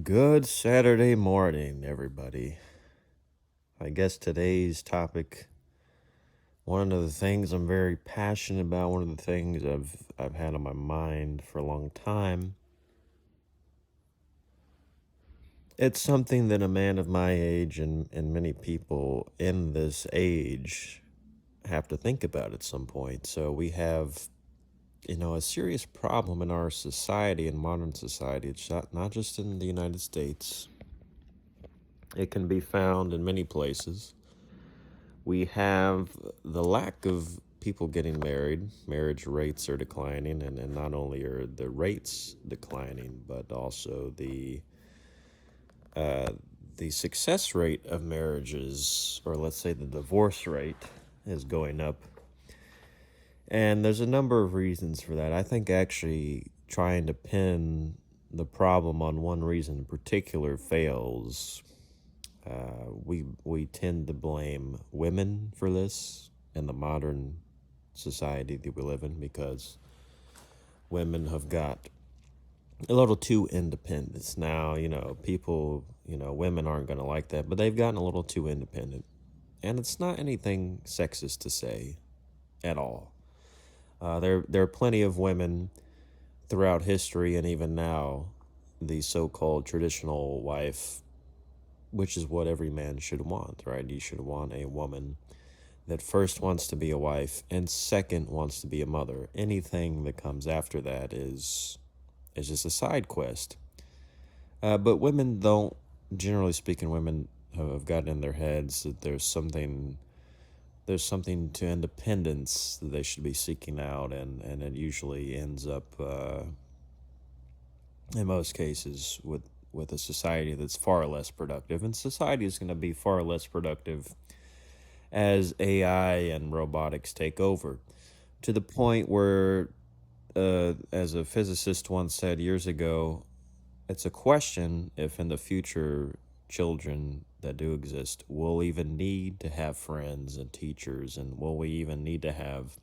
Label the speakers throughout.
Speaker 1: Good Saturday morning, everybody. I guess today's topic, one of the things I'm very passionate about, one of the things I've had on my mind for a long time. It's something that a man of my age and many people in this age have to think about at some point. So we have, a serious problem in our society, in modern society. It's not just in the United States. It can be found in many places. We have the lack of people getting married. Marriage rates are declining, and not only are the rates declining, but also uh, the success rate of marriages, or let's say the divorce rate, is going up. And there's a number of reasons for that. I think actually trying to pin the problem on one reason in particular fails. We tend to blame women for this in the modern society that we live in because women have got a little too independent. Now, people, women aren't going to like that, but they've gotten a little too independent. And it's not anything sexist to say at all. There are plenty of women throughout history and even now, the so-called traditional wife, which is what every man should want, right? You should want a woman that first wants to be a wife and second wants to be a mother. Anything that comes after that is just a side quest. But women don't, generally speaking, women have gotten in their heads that there's something to independence that they should be seeking out, and it usually ends up in most cases with a society that's far less productive, and society is going to be far less productive as AI and robotics take over, to the point where, as a physicist once said years ago, it's a question if in the future children that do exist will even need to have friends and teachers, and will we even need to have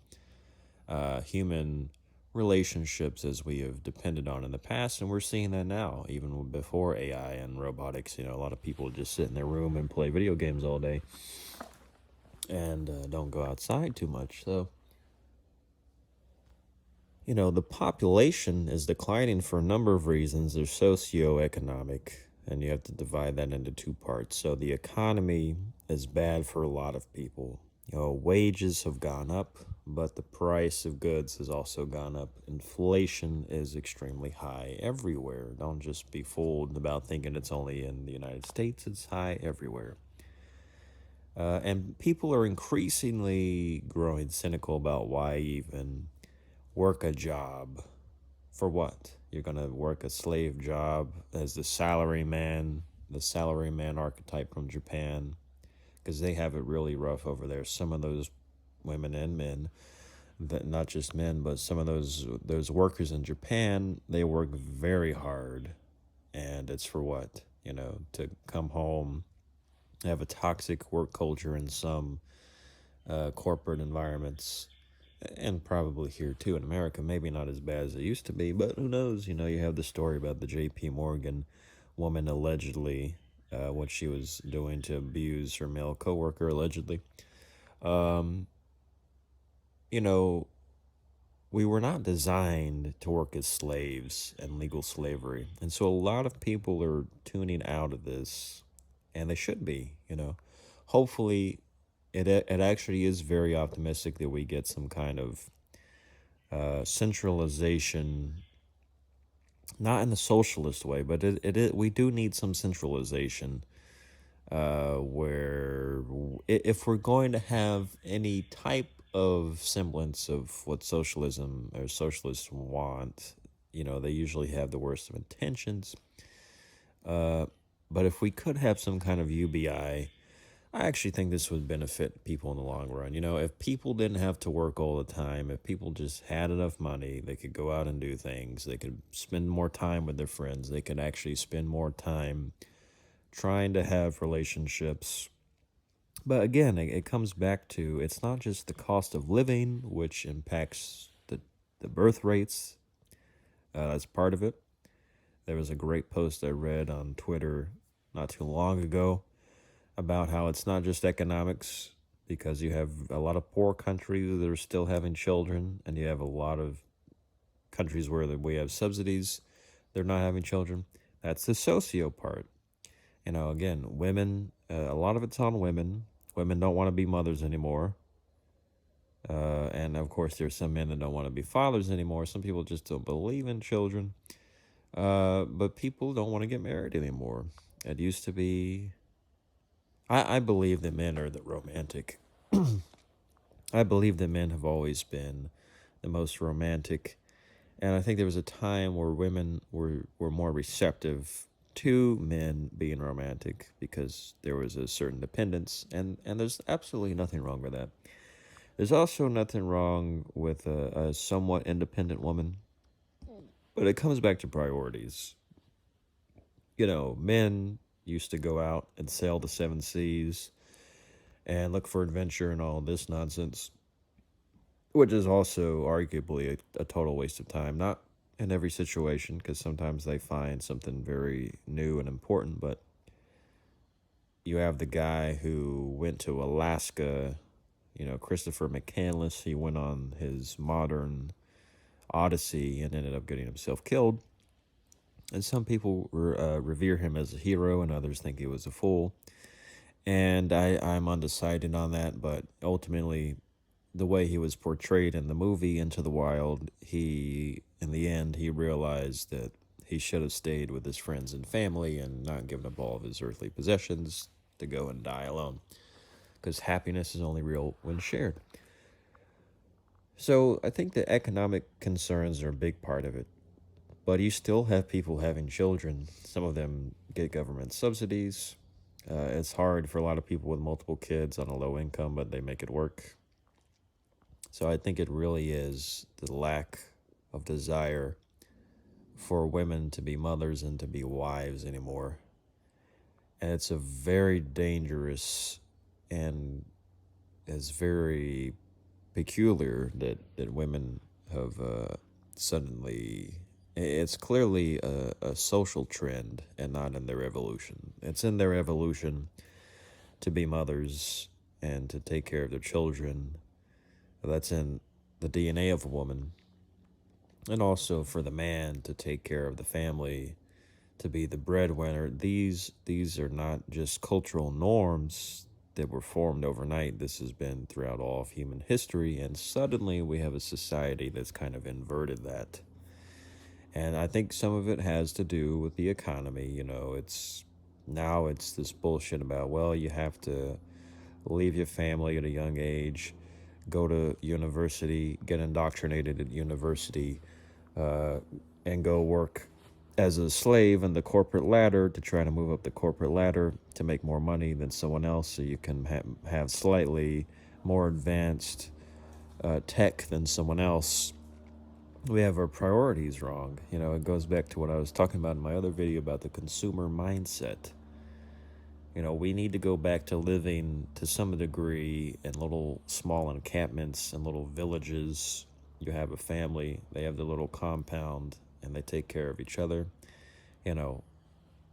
Speaker 1: human relationships as we have depended on in the past. And we're seeing that now, even before AI and robotics. A lot of people just sit in their room and play video games all day and don't go outside too much. So, the population is declining for a number of reasons. There's socio-economic, and you have to divide that into two parts. So the economy is bad for a lot of people. Wages have gone up, but the price of goods has also gone up. Inflation is extremely high everywhere. Don't just be fooled about thinking it's only in the United States. It's high everywhere. And people are increasingly growing cynical about why even work a job. For what? You're going to work a slave job as the salary man archetype from Japan, because they have it really rough over there. Some of those women and men, that not just men, but some of those workers in Japan, they work very hard, and it's for what? To come home, have a toxic work culture in some corporate environments, and probably here too in America, maybe not as bad as it used to be, but who knows? You have the story about the J.P. Morgan woman allegedly, what she was doing to abuse her male coworker allegedly. Um, you know, we were not designed to work as slaves and legal slavery, and so a lot of people are tuning out of this, and they should be. Hopefully, it actually is very optimistic that we get some kind of centralization, not in a socialist way, but we do need some centralization, where if we're going to have any type of semblance of what socialism or socialists want, they usually have the worst of intentions. Uh, but if we could have some kind of I actually think this would benefit people in the long run. If people didn't have to work all the time, if people just had enough money, they could go out and do things. They could spend more time with their friends. They could actually spend more time trying to have relationships. But again, it comes back to, it's not just the cost of living, which impacts the birth rates. That's part of it. There was a great post I read on Twitter not too long ago about how it's not just economics, because you have a lot of poor countries that are still having children, and you have a lot of countries where we have subsidies, they're not having children. That's the socio part. Again, women, a lot of it's on women. Women don't want to be mothers anymore. And of course, there's some men that don't want to be fathers anymore. Some people just don't believe in children. But people don't want to get married anymore. It used to be. I believe that men are the romantic. I believe that men have always been the most romantic. And I think there was a time where women were more receptive to men being romantic because there was a certain dependence. And there's absolutely nothing wrong with that. There's also nothing wrong with a somewhat independent woman, but it comes back to priorities. Men used to go out and sail the seven seas and look for adventure and all this nonsense, which is also arguably a total waste of time. Not in every situation, because sometimes they find something very new and important, but you have the guy who went to Alaska, Christopher McCandless. He went on his modern odyssey and ended up getting himself killed. And some people revere him as a hero, and others think he was a fool. And I'm undecided on that, but ultimately, the way he was portrayed in the movie Into the Wild, in the end, he realized that he should have stayed with his friends and family and not given up all of his earthly possessions to go and die alone. Because happiness is only real when shared. So I think the economic concerns are a big part of it. But you still have people having children. Some of them get government subsidies. It's hard for a lot of people with multiple kids on a low income, but they make it work. So I think it really is the lack of desire for women to be mothers and to be wives anymore. And it's a very dangerous and is very peculiar that women have suddenly. It's clearly a social trend and not in their evolution. It's in their evolution to be mothers and to take care of their children. That's in the DNA of a woman. And also for the man to take care of the family, to be the breadwinner. These are not just cultural norms that were formed overnight. This has been throughout all of human history, and suddenly we have a society that's kind of inverted that. And I think some of it has to do with the economy. It's this bullshit about, well, you have to leave your family at a young age, go to university, get indoctrinated at university, and go work as a slave in the corporate ladder to try to move up the corporate ladder to make more money than someone else, so you can have slightly more advanced tech than someone else. We have our priorities wrong. It goes back to what I was talking about in my other video about the consumer mindset. We need to go back to living to some degree in little small encampments and little villages. You have a family, they have the little compound, and they take care of each other.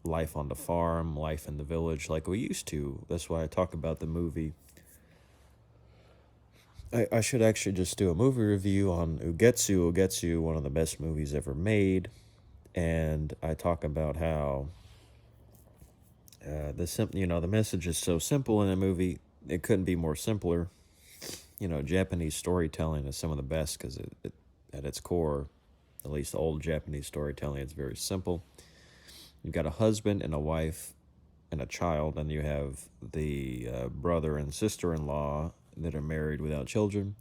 Speaker 1: Life on the farm, life in the village like we used to. That's why I talk about the movie. I should actually just do a movie review on Ugetsu. Ugetsu, one of the best movies ever made. And I talk about how the message is so simple in the movie. It couldn't be more simpler. Japanese storytelling is some of the best because at its core, at least old Japanese storytelling, it's very simple. You've got a husband and a wife and a child, and you have the brother and sister-in-law that are married without children.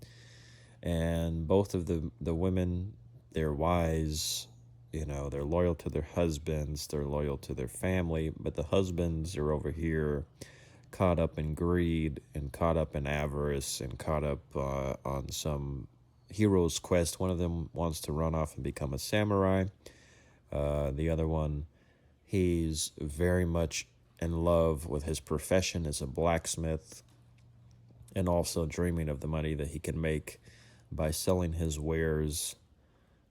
Speaker 1: And both of the women, they're wise. They're loyal to their husbands, they're loyal to their family, but the husbands are over here caught up in greed and caught up in avarice and caught up on some hero's quest. One of them wants to run off and become a samurai. The other one, he's very much in love with his profession as a blacksmith and also dreaming of the money that he can make by selling his wares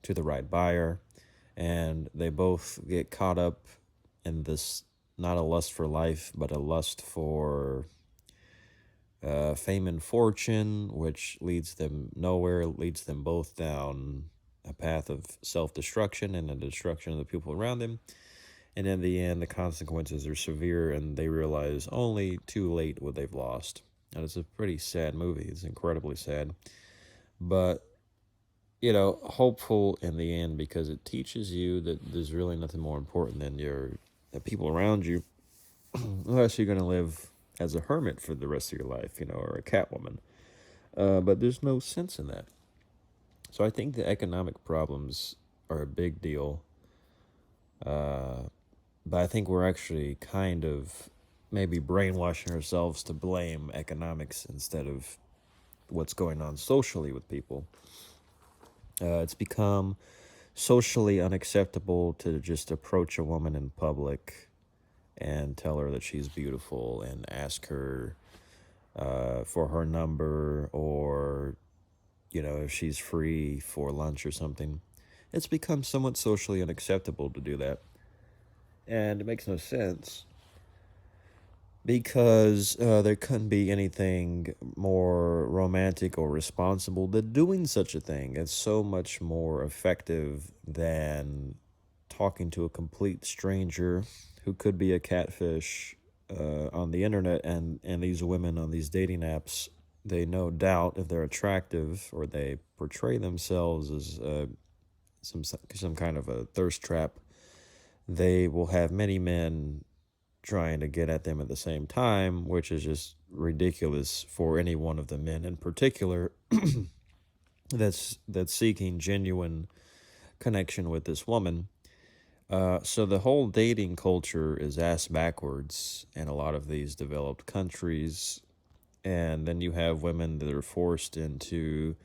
Speaker 1: to the right buyer. and they both get caught up in this, not a lust for life, but a lust for fame and fortune, which leads them nowhere, leads them both down a path of self-destruction and the destruction of the people around them. And in the end, the consequences are severe, and they realize only too late what they've lost. And it's a pretty sad movie. It's incredibly sad, but hopeful in the end, because it teaches you that there's really nothing more important than the people around you, unless you're going to live as a hermit for the rest of your life, or a Catwoman. But there's no sense in that. So I think the economic problems are a big deal. But I think we're actually kind of maybe brainwashing ourselves to blame economics instead of what's going on socially with people. It's become socially unacceptable to just approach a woman in public and tell her that she's beautiful and ask her for her number, or if she's free for lunch or something. It's become somewhat socially unacceptable to do that, and it makes no sense, because there couldn't be anything more romantic or responsible than doing such a thing. It's so much more effective than talking to a complete stranger who could be a catfish on the internet. And these women on these dating apps, they no doubt, if they're attractive or they portray themselves as some kind of a thirst trap, they will have many men trying to get at them at the same time, which is just ridiculous for any one of the men in particular that's seeking genuine connection with this woman. So the whole dating culture is ass backwards in a lot of these developed countries, and then you have women that are forced into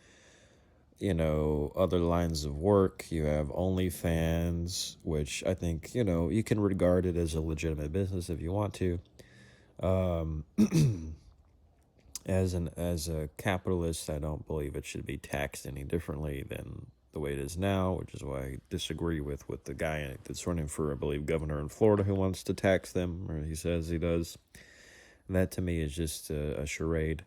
Speaker 1: other lines of work. You have OnlyFans, which I think, you can regard it as a legitimate business if you want to. Um, as a capitalist, I don't believe it should be taxed any differently than the way it is now, which is why I disagree with the guy that's running for, I believe, governor in Florida, who wants to tax them, or he says he does. And that to me is just a charade.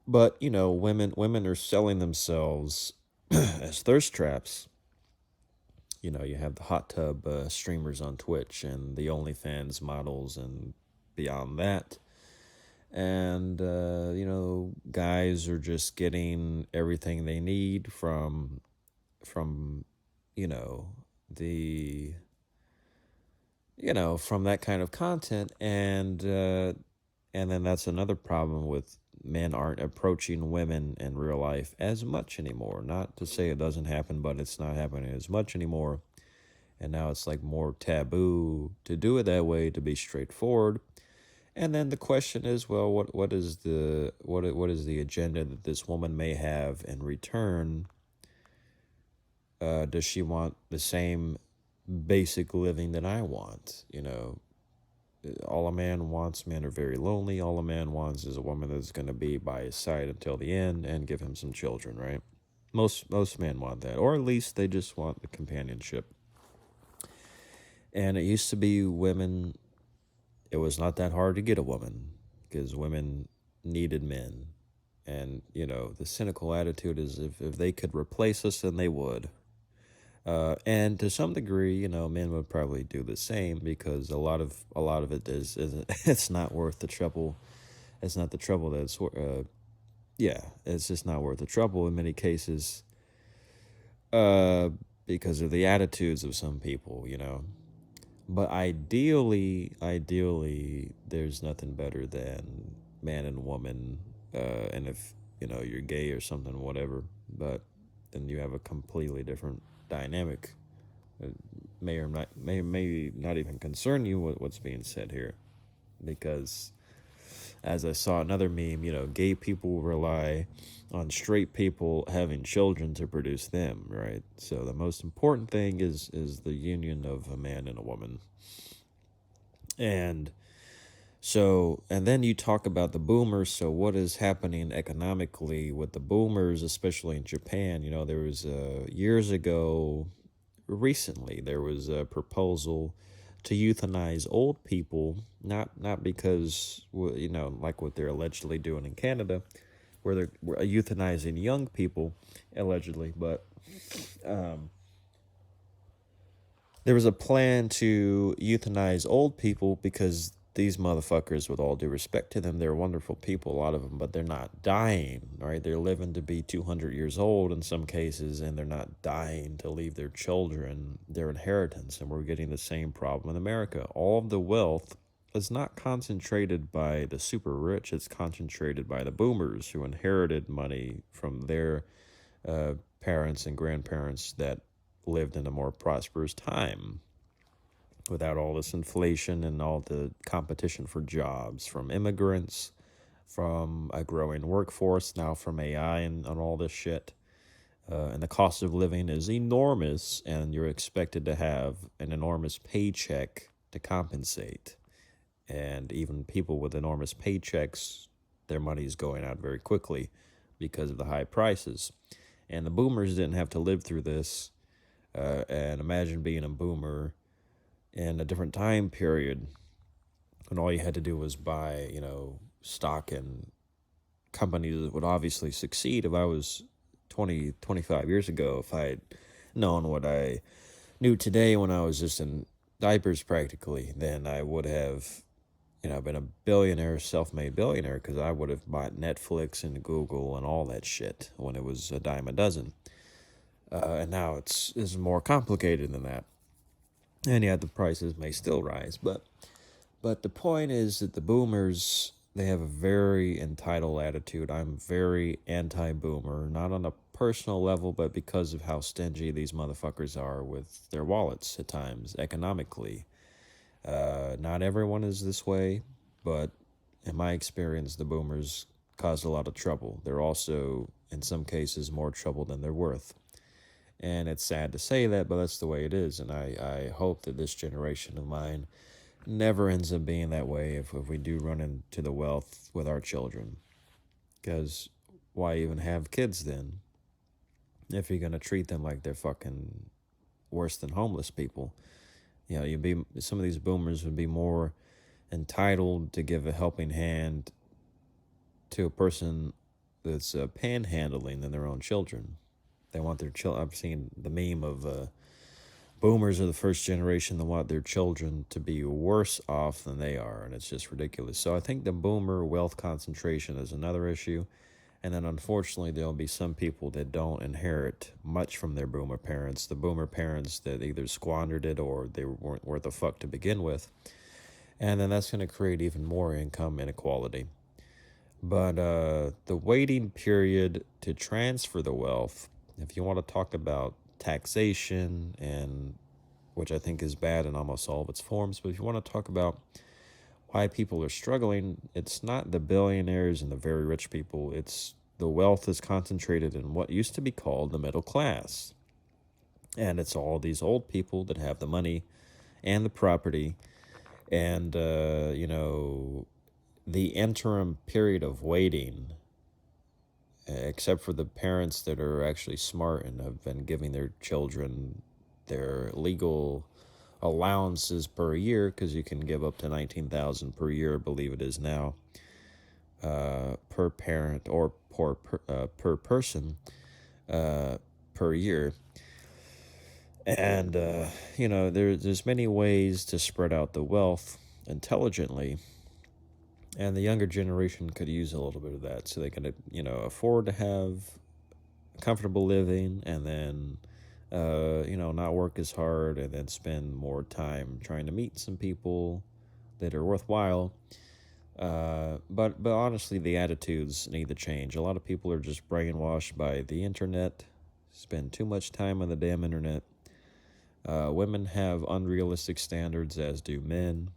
Speaker 1: But women are selling themselves as thirst traps. You have the hot tub streamers on Twitch and the OnlyFans models and beyond that. And, guys are just getting everything they need from, the, from that kind of content. And then that's another problem with men aren't approaching women in real life as much anymore. Not to say it doesn't happen, but it's not happening as much anymore. And now it's like more taboo to do it that way, to be straightforward. And then the question is, well, what is the agenda that this woman may have in return? Does she want the same basic living that I want? All a man wants, men are very lonely. All a man wants is a woman that's going to be by his side until the end and give him some children, right? Most men want that, or at least they just want the companionship. And it used to be women, it was not that hard to get a woman because women needed men. And, the cynical attitude is if they could replace us, then they would. And to some degree, men would probably do the same, because a lot of it is it's not worth the trouble. It's not the trouble that's yeah, it's just not worth the trouble in many cases, because of the attitudes of some people. But ideally, there's nothing better than man and woman. And if you're gay or something, whatever, but then you have a completely different dynamic. It may not even concern you what's being said here, because as I saw another meme, gay people rely on straight people having children to produce them, right? So the most important thing is the union of a man and a woman. And and then you talk about the boomers. So what is happening economically with the boomers, especially in Japan? There was years ago, recently there was a proposal to euthanize old people, not because like what they're allegedly doing in Canada, where they're euthanizing young people allegedly, but there was a plan to euthanize old people because these motherfuckers, with all due respect to them, they're wonderful people, a lot of them, but they're not dying, right? They're living to be 200 years old in some cases, and they're not dying to leave their children their inheritance. And we're getting the same problem in America. All of the wealth is not concentrated by the super rich, it's concentrated by the boomers who inherited money from their parents and grandparents that lived in a more prosperous time without all this inflation and all the competition for jobs from immigrants, from a growing workforce, now from AI and all this shit. And the cost of living is enormous, and you're expected to have an enormous paycheck to compensate. And even people with enormous paychecks, their money is going out very quickly because of the high prices. And the boomers didn't have to live through this. And imagine being a boomer in a different time period when all you had to do was buy, stock in companies that would obviously succeed. If I was 20, 25 years ago, if I had known what I knew today when I was just in diapers practically, then I would have, been a billionaire, self-made billionaire, because I would have bought Netflix and Google and all that shit when it was a dime a dozen. And now it's more complicated than that. And yet the prices may still rise. But the point is that the boomers, they have a very entitled attitude. I'm very anti-boomer, not on a personal level, but because of how stingy these motherfuckers are with their wallets at times, economically. Not everyone is this way, but in my experience, the boomers cause a lot of trouble. They're also, in some cases, more trouble than they're worth. And it's sad to say that, but that's the way it is. And I hope that this generation of mine never ends up being that way if we do run into the wealth with our children. Because why even have kids then if you're going to treat them like they're fucking worse than homeless people? Some of these boomers would be more entitled to give a helping hand to a person that's panhandling than their own children. They want their children. I've seen the meme of boomers are the first generation that want their children to be worse off than they are, and it's just ridiculous. So I think the boomer wealth concentration is another issue. And then unfortunately, there'll be some people that don't inherit much from their boomer parents. The boomer parents that either squandered it or they weren't worth a fuck to begin with. And then that's going to create even more income inequality. But the waiting period to transfer the wealth, if you want to talk about taxation, and which I think is bad in almost all of its forms, but if you want to talk about why people are struggling, it's not the billionaires and the very rich people. It's the wealth is concentrated in what used to be called the middle class. And it's all these old people that have the money and the property. And, the interim period of waiting, except for the parents that are actually smart and have been giving their children their legal allowances per year, because you can give up to $19,000 per year, I believe it is now, per parent or per person per year. And there's many ways to spread out the wealth intelligently, and the younger generation could use a little bit of that, so they can afford to have comfortable living, and then not work as hard, and then spend more time trying to meet some people that are worthwhile. But honestly, the attitudes need to change. A lot of people are just brainwashed by the internet, spend too much time on the damn internet. Women have unrealistic standards, as do men.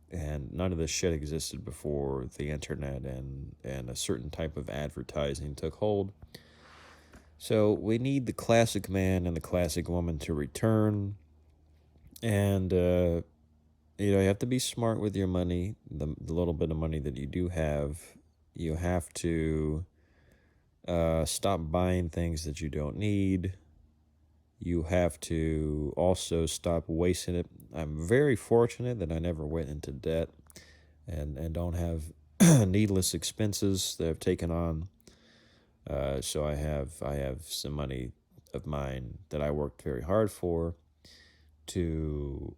Speaker 1: And none of this shit existed before the internet and a certain type of advertising took hold. So we need the classic man and the classic woman to return. And, you have to be smart with your money. The little bit of money that you do have, you have to stop buying things that you don't need. You have to also stop wasting it. I'm very fortunate that I never went into debt and don't have needless expenses that I've taken on. So I have some money of mine that I worked very hard for to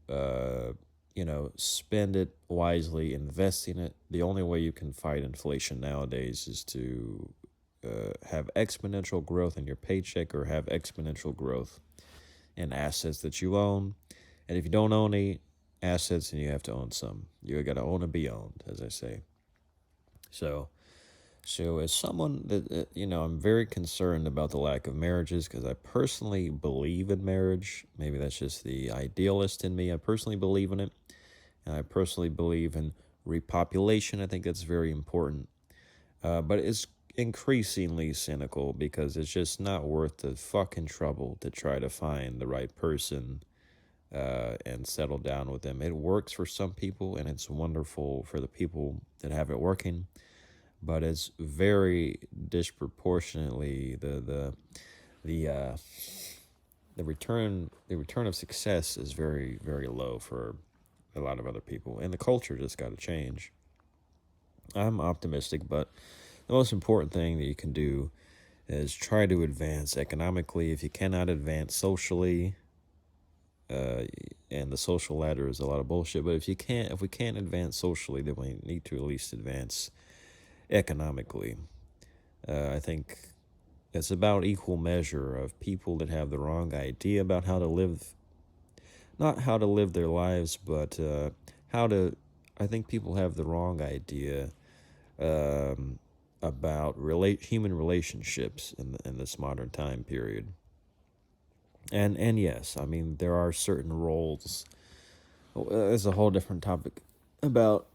Speaker 1: spend it wisely, investing it. The only way you can fight inflation nowadays is to have exponential growth in your paycheck or have exponential growth in assets that you own. And if you don't own any assets, then you have to own some. You got to own and be owned, as I say. So, so as someone that I'm very concerned about the lack of marriages because I personally believe in marriage. Maybe that's just the idealist in me. I personally believe in it, and I personally believe in repopulation. I think that's very important. But it's increasingly cynical because it's just not worth the fucking trouble to try to find the right person and settle down with them. It works for some people and it's wonderful for the people that have it working, but it's very disproportionately the uh, the return of success is very very low for a lot of other people, and the culture just got to change. I'm optimistic, but the most important thing that you can do is try to advance economically. If you cannot advance socially, uh, and the social ladder is a lot of bullshit. But if we can't advance socially, then we need to at least advance economically. I think it's about equal measure of people that have the wrong idea about how to live, not how to live their lives, but how to. I think people have the wrong idea um, about human relationships in this modern time period. And yes, I mean there are certain roles. There's a whole different topic about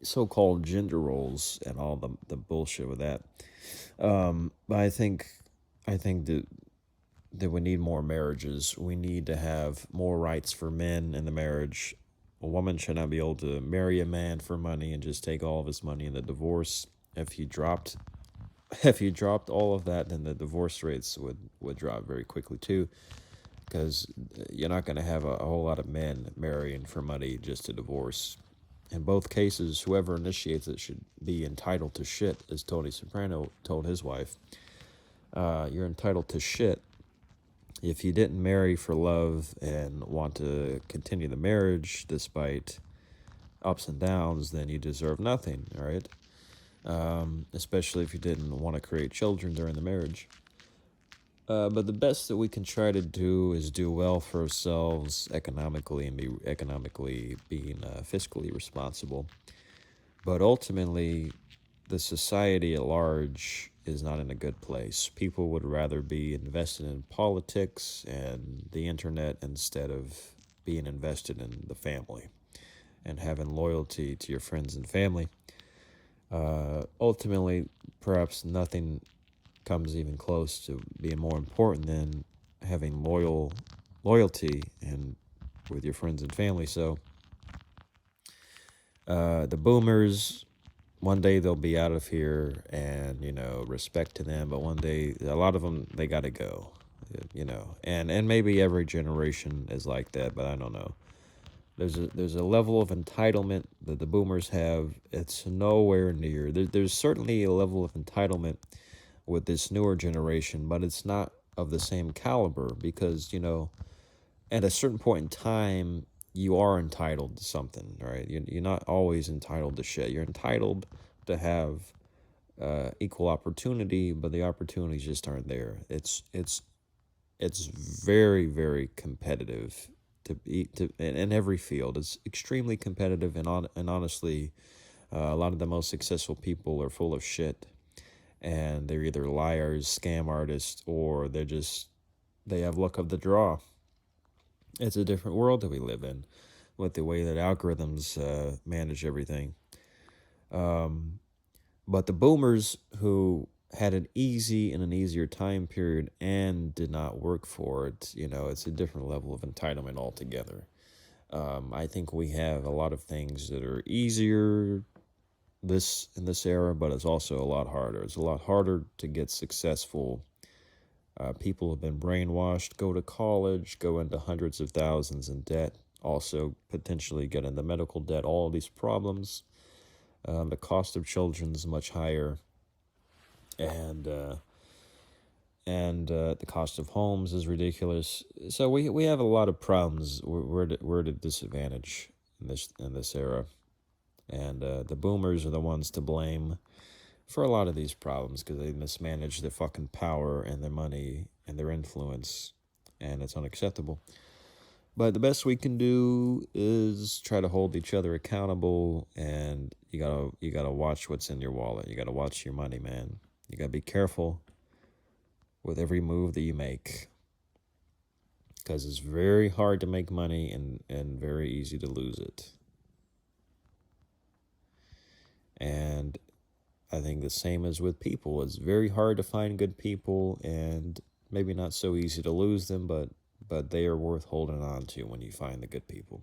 Speaker 1: so-called gender roles and all the bullshit with that. But I think that we need more marriages. We need to have more rights for men in the marriage. A woman should not be able to marry a man for money and just take all of his money in the divorce. If you dropped if you dropped all of that, then the divorce rates would drop very quickly too, because you're not going to have a whole lot of men marrying for money just to divorce. In both cases, whoever initiates it should be entitled to shit, as Tony Soprano told his wife. You're entitled to shit. If you didn't marry for love and want to continue the marriage despite ups and downs, then you deserve nothing, all right? Especially if you didn't want to create children during the marriage. But the best that we can try to do is do well for ourselves economically and be economically being fiscally responsible. But ultimately, the society at large is not in a good place. People would rather be invested in politics and the internet instead of being invested in the family and having loyalty to your friends and family. Ultimately, perhaps nothing comes even close to being more important than having loyalty and with your friends and family. So the boomers, one day they'll be out of here, and respect to them. But one day, a lot of them, they got to go. And maybe every generation is like that, but I don't know. There's a level of entitlement that the boomers have. It's nowhere near. There's certainly a level of entitlement with this newer generation, but it's not of the same caliber because, at a certain point in time, you are entitled to something, right? You're not always entitled to shit. You're entitled to have equal opportunity, but the opportunities just aren't there. It's very very competitive in every field. It's extremely competitive, and honestly, a lot of the most successful people are full of shit, and they're either liars, scam artists, or they have luck of the draw. It's a different world that we live in with the way that algorithms manage everything. But the boomers who had an easy and an easier time period and did not work for it, it's a different level of entitlement altogether. I think we have a lot of things that are easier in this era, but it's also a lot harder. It's a lot harder to get successful People have been brainwashed, go to college, go into hundreds of thousands in debt, also potentially get into medical debt, all of these problems. The cost of children is much higher, and the cost of homes is ridiculous. So we have a lot of problems. We're at a disadvantage in this era, and the boomers are the ones to blame for a lot of these problems because they mismanage their fucking power and their money and their influence, and it's unacceptable. But the best we can do is try to hold each other accountable, and you gotta watch what's in your wallet. You gotta watch your money, man. You gotta be careful with every move that you make, because it's very hard to make money and very easy to lose it. And I think the same as with people. It's very hard to find good people, and maybe not so easy to lose them, but they are worth holding on to when you find the good people.